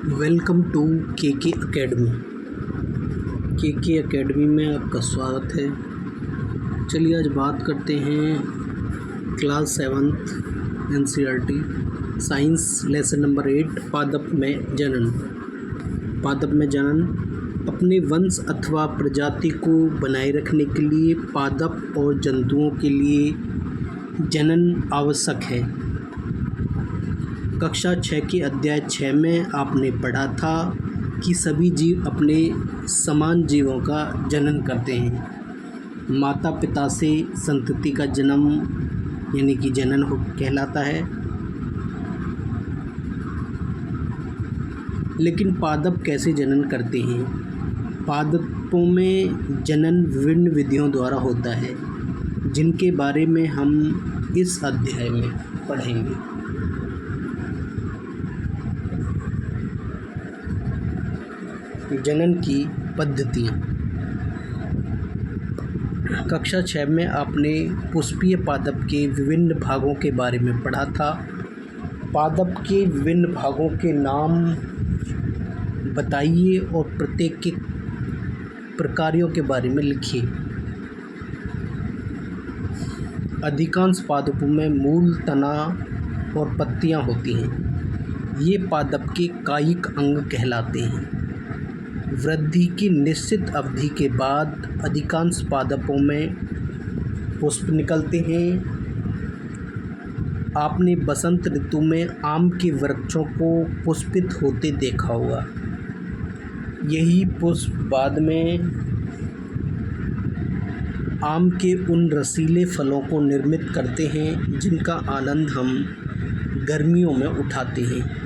Welcome to के academy. के academy में आपका स्वागत है। चलिए आज बात करते हैं class 7th NCERT science lesson number 8 पादप में जनन। पादप में जनन अपने वंश अथवा प्रजाति को बनाए रखने के लिए पादप और जंतुओं के लिए जनन आवश्यक है। कक्षा 6 के अध्याय 6 में आपने पढ़ा था कि सभी जीव अपने समान जीवों का जनन करते हैं। माता पिता से संतति का जन्म यानी कि जनन कहलाता है। लेकिन पादप कैसे जनन करते हैं? पादपों में जनन विभिन्न विधियों द्वारा होता है, जिनके बारे में हम इस अध्याय में पढ़ेंगे। जनन की पद्धतियाँ। कक्षा 6 में आपने पुष्पीय पादप के विभिन्न भागों के बारे में पढ़ा था। पादप के विभिन्न भागों के नाम बताइए और प्रत्येक के प्रकारों के बारे में लिखिए। अधिकांश पादपों में मूल, तना और पत्तियां होती हैं। ये पादप के कायिक अंग कहलाते हैं। वृद्धि की निश्चित अवधि के बाद अधिकांश पादपों में पुष्प निकलते हैं। आपने बसंत ऋतु में आम के वृक्षों को पुष्पित होते देखा होगा। यही पुष्प बाद में आम के उन रसीले फलों को निर्मित करते हैं जिनका आनंद हम गर्मियों में उठाते हैं।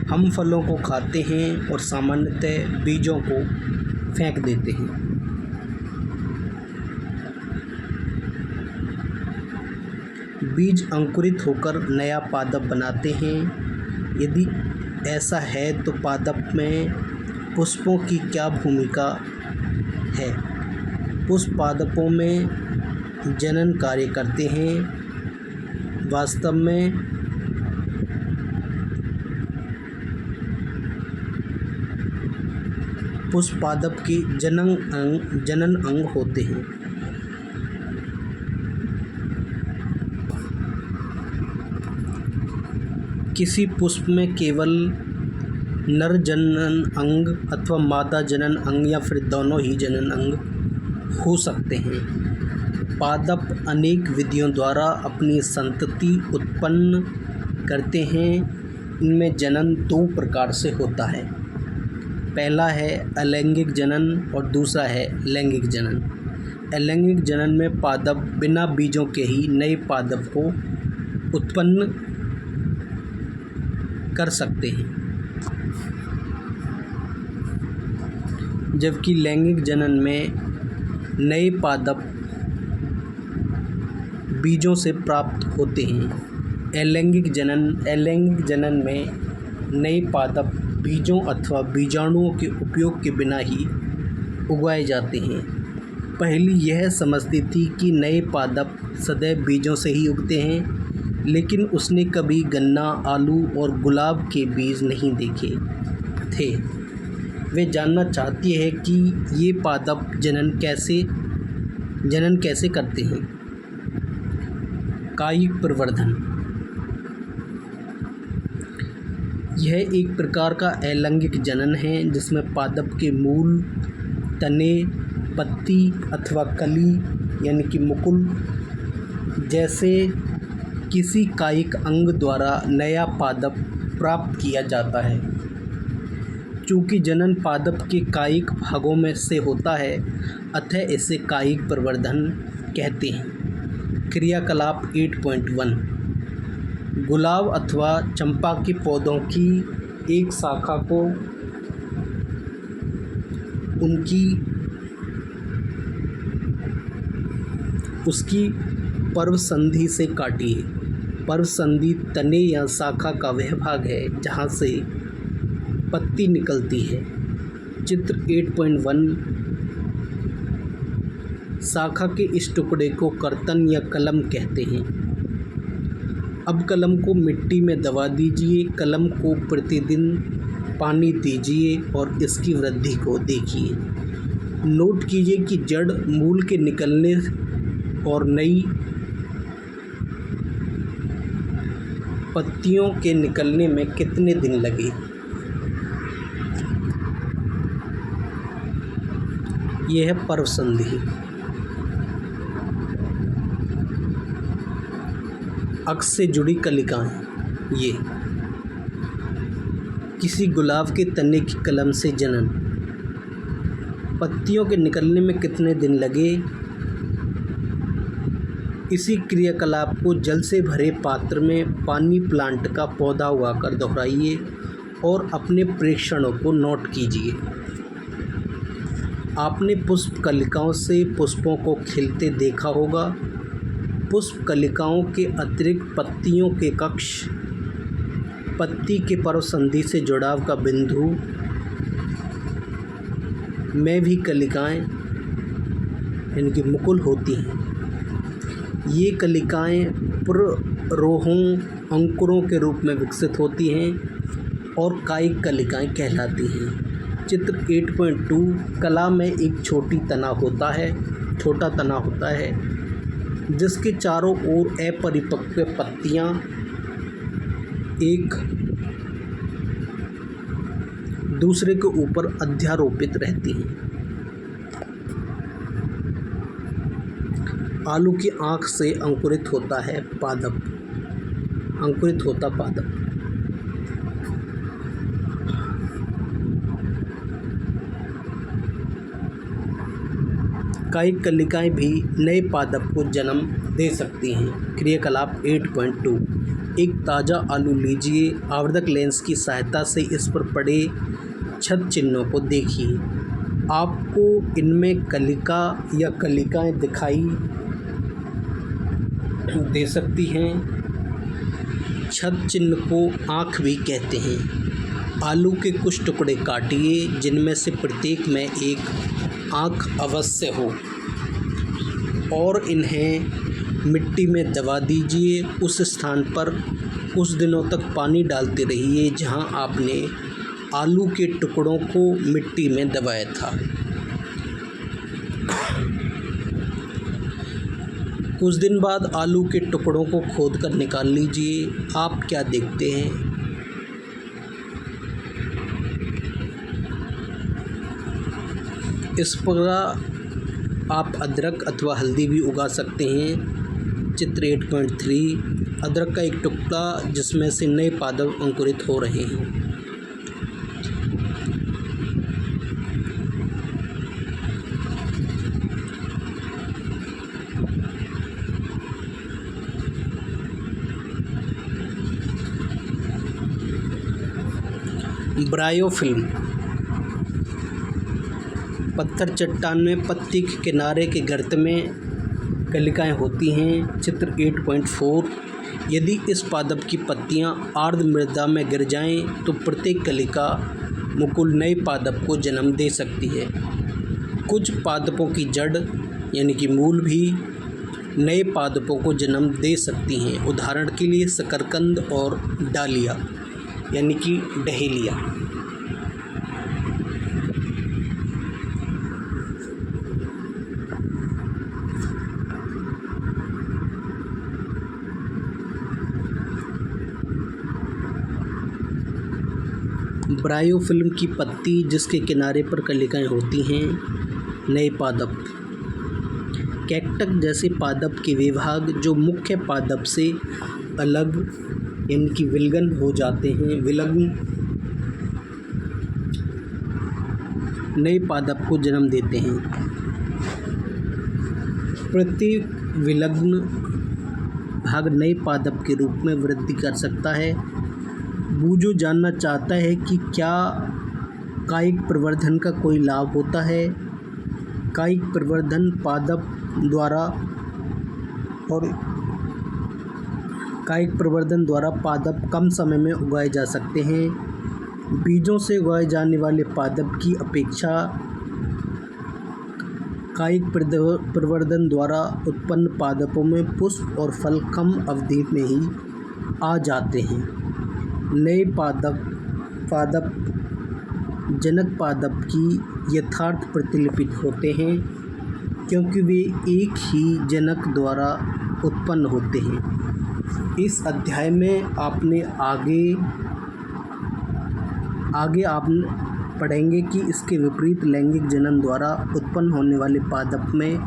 हम फलों को खाते हैं और सामान्यतः बीजों को फेंक देते हैं। बीज अंकुरित होकर नया पादप बनाते हैं। यदि ऐसा है तो पादप में पुष्पों की क्या भूमिका है? पुष्प पादपों में जनन कार्य करते हैं। वास्तव में पुष्प पादप के जनन अंग होते हैं। किसी पुष्प में केवल नर जनन अंग अथवा मादा जनन अंग या फिर दोनों ही जनन अंग हो सकते हैं। पादप अनेक विधियों द्वारा अपनी संतति उत्पन्न करते हैं। इनमें जनन दो प्रकार से होता है। पहला है अलैंगिक जनन और दूसरा है लैंगिक जनन। अलैंगिक जनन में पादप बिना बीजों के ही नए पादप को उत्पन्न कर सकते हैं, जबकि लैंगिक जनन में नए पादप बीजों से प्राप्त होते हैं। अलैंगिक जनन में नए पादप बीजों अथवा बीजाणुओं के उपयोग के बिना ही उगाए जाते हैं। पहली यह समझती थी कि नए पादप सदैव बीजों से ही उगते हैं, लेकिन उसने कभी गन्ना, आलू और गुलाब के बीज नहीं देखे थे। वे जानना चाहती है कि ये पादप जनन कैसे करते हैं। कायिक प्रवर्धन। यह एक प्रकार का अलैंगिक जनन है जिसमें पादप के मूल, तने, पत्ती अथवा कली यानी कि मुकुल जैसे किसी कायिक अंग द्वारा नया पादप प्राप्त किया जाता है। चूँकि जनन पादप के कायिक भागों में से होता है, अतः इसे कायिक प्रवर्धन कहते हैं। क्रियाकलाप 8.1। गुलाब अथवा चंपा के पौधों की एक शाखा को उसकी पर्वसंधि से काटिए। पर्वसंधि तने या शाखा का वह भाग है जहाँ से पत्ती निकलती है। चित्र 8.1। शाखा के इस टुकड़े को कर्तन या कलम कहते हैं। अब कलम को मिट्टी में दबा दीजिए। कलम को प्रतिदिन पानी दीजिए और इसकी वृद्धि को देखिए। नोट कीजिए कि जड़ मूल के निकलने और नई पत्तियों के निकलने में कितने दिन लगे। यह है पर्वसंधि। अक्ष से जुड़ी कलिकाएं। ये किसी गुलाब के तने की कलम से जनन। पत्तियों के निकलने में कितने दिन लगे। इसी क्रियाकलाप को जल से भरे पात्र में पानी प्लांट का पौधा उगाकर दोहराइए और अपने प्रेक्षणों को नोट कीजिए। आपने पुष्प कलिकाओं से पुष्पों को खिलते देखा होगा। पुष्प कलिकाओं के अतिरिक्त पत्तियों के कक्ष, पत्ती के पर्वसंधि से जुड़ाव का बिंदु में भी कलिकाएं यानी कि मुकुल होती हैं। ये कलिकाएं पुररोहों अंकुरों के रूप में विकसित होती हैं और कायिक कलिकाएं कहलाती हैं। चित्र 8.2 कला में एक छोटा तना होता है जिसके चारों ओर अपरिपक्व पत्तियां एक दूसरे के ऊपर अध्यारोपित रहती हैं। आलू की आँख से अंकुरित होता पादप। कायिक कलिकाएं भी नए पादप को जन्म दे सकती हैं। क्रियाकलाप 8.2 एक ताज़ा आलू लीजिए। आवर्धक लेंस की सहायता से इस पर पड़े छद चिन्हों को देखिए। आपको इनमें कलिका या कलिकाएं दिखाई दे सकती हैं। छद चिन्ह को आँख भी कहते हैं। आलू के कुछ टुकड़े काटिए जिनमें से प्रत्येक में एक आँख अवश्य हो और इन्हें मिट्टी में दबा दीजिए। उस स्थान पर कुछ दिनों तक पानी डालते रहिए जहां आपने आलू के टुकड़ों को मिट्टी में दबाया था। कुछ दिन बाद आलू के टुकड़ों को खोदकर निकाल लीजिए। आप क्या देखते हैं? इस प्रकार आप अदरक अथवा हल्दी भी उगा सकते हैं। चित्र 8.3 अदरक का एक टुकड़ा जिसमें से नए पादप अंकुरित हो रहे हैं। ब्रायोफिल्म पत्थर चट्टान में पत्ती के किनारे के गर्त में कलिकाएं होती हैं। चित्र 8.4 यदि इस पादप की पत्तियां आर्द्र मृदा में गिर जाएं तो प्रत्येक कलिका मुकुल नए पादप को जन्म दे सकती है। कुछ पादपों की जड़ यानी कि मूल भी नए पादपों को जन्म दे सकती हैं। उदाहरण के लिए शकरकंद और डालिया यानी कि डहेलिया। ब्रायोफिल्म की पत्ती जिसके किनारे पर कलिकाएं होती हैं, नए पादप। कैक्टस जैसे पादप के विभाग जो मुख्य पादप से अलग यानी कि विलग्न हो जाते हैं, विलग्न नए पादप को जन्म देते हैं। प्रति विलग्न भाग नए पादप के रूप में वृद्धि कर सकता है। बूजो जानना चाहता है कि क्या कायिक प्रवर्धन का कोई लाभ होता है। कायिक प्रवर्धन पादप द्वारा पादप कम समय में उगाए जा सकते हैं। बीजों से उगाए जाने वाले पादप की अपेक्षा कायिक प्रवर्धन द्वारा उत्पन्न पादपों में पुष्प और फल कम अवधि में ही आ जाते हैं। नए पादप जनक पादप की यथार्थ प्रतिलिपित होते हैं, क्योंकि वे एक ही जनक द्वारा उत्पन्न होते हैं। इस अध्याय में आपने आगे आप पढ़ेंगे कि इसके विपरीत लैंगिक जनन द्वारा उत्पन्न होने वाले पादप में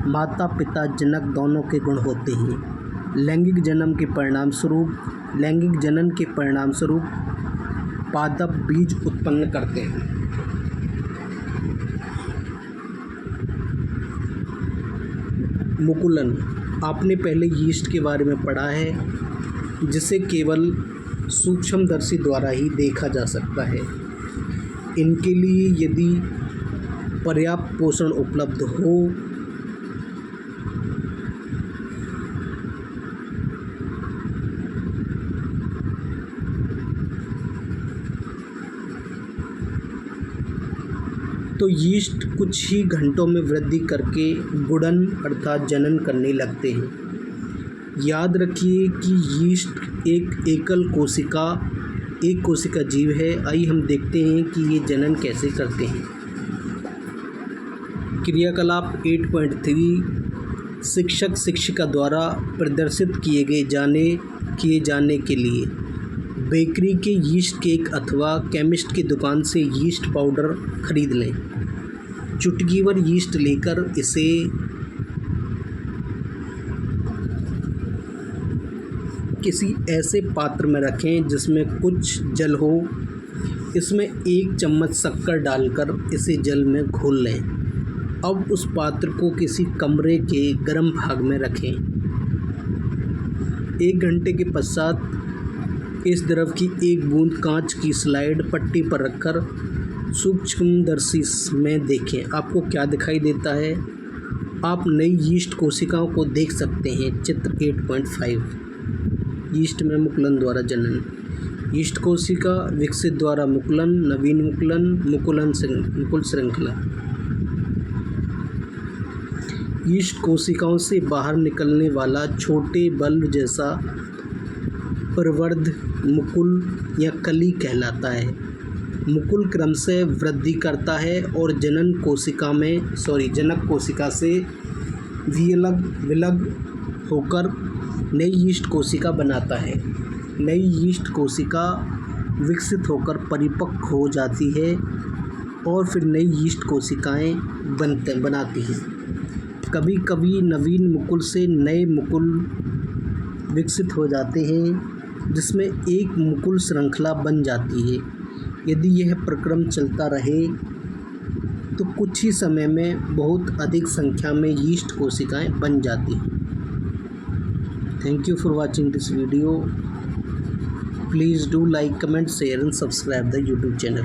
माता पिता जनक दोनों के गुण होते हैं। लैंगिक जनन के परिणामस्वरूप पादप बीज उत्पन्न करते हैं। मुकुलन, आपने पहले यीस्ट के बारे में पढ़ा है, जिसे केवल सूक्ष्मदर्शी द्वारा ही देखा जा सकता है। इनके लिए यदि पर्याप्त पोषण उपलब्ध हो तो यीस्ट कुछ ही घंटों में वृद्धि करके गुड़न अर्थात जनन करने लगते हैं। याद रखिए कि यीस्ट एक कोशिका जीव है। आइए हम देखते हैं कि ये जनन कैसे करते हैं। क्रियाकलाप 8.3 शिक्षक शिक्षिका द्वारा प्रदर्शित किए जाने के लिए बेकरी के यीस्ट केक अथवा केमिस्ट की दुकान से यीस्ट पाउडर खरीद लें। चुटकी भर यीस्ट लेकर इसे किसी ऐसे पात्र में रखें जिसमें कुछ जल हो। इसमें 1 चम्मच शक्कर डालकर इसे जल में घोल लें। अब उस पात्र को किसी कमरे के गर्म भाग में रखें। 1 घंटे के पश्चात इस द्रव की 1 बूंद कांच की स्लाइड पट्टी पर रखकर सूक्ष्मदर्शी में देखें। आपको क्या दिखाई देता है? आप नई यीस्ट कोशिकाओं को देख सकते हैं। चित्र 8.5 यीस्ट में मुकुलन द्वारा जनन। यीस्ट कोशिका विकसित द्वारा मुकुलन, नवीन मुकुल श्रृंखला। यीस्ट कोशिकाओं से बाहर निकलने वाला छोटे बल्ब जैसा प्रवर्ध मुकुल या कली कहलाता है। मुकुल क्रमशः वृद्धि करता है और जनक कोशिका से विलग होकर नई यीस्ट कोशिका बनाता है। नई यीस्ट कोशिका विकसित होकर परिपक्व हो जाती है और फिर नई यीस्ट कोशिकाएं बनाती हैं। कभी कभी नवीन मुकुल से नए मुकुल विकसित हो जाते हैं, जिसमें एक मुकुल श्रृंखला बन जाती है। यदि यह प्रक्रम चलता रहे तो कुछ ही समय में बहुत अधिक संख्या में यीस्ट कोशिकाएं बन जाती हैं। Thank you for watching this video. Please do like, comment, share and subscribe the YouTube channel.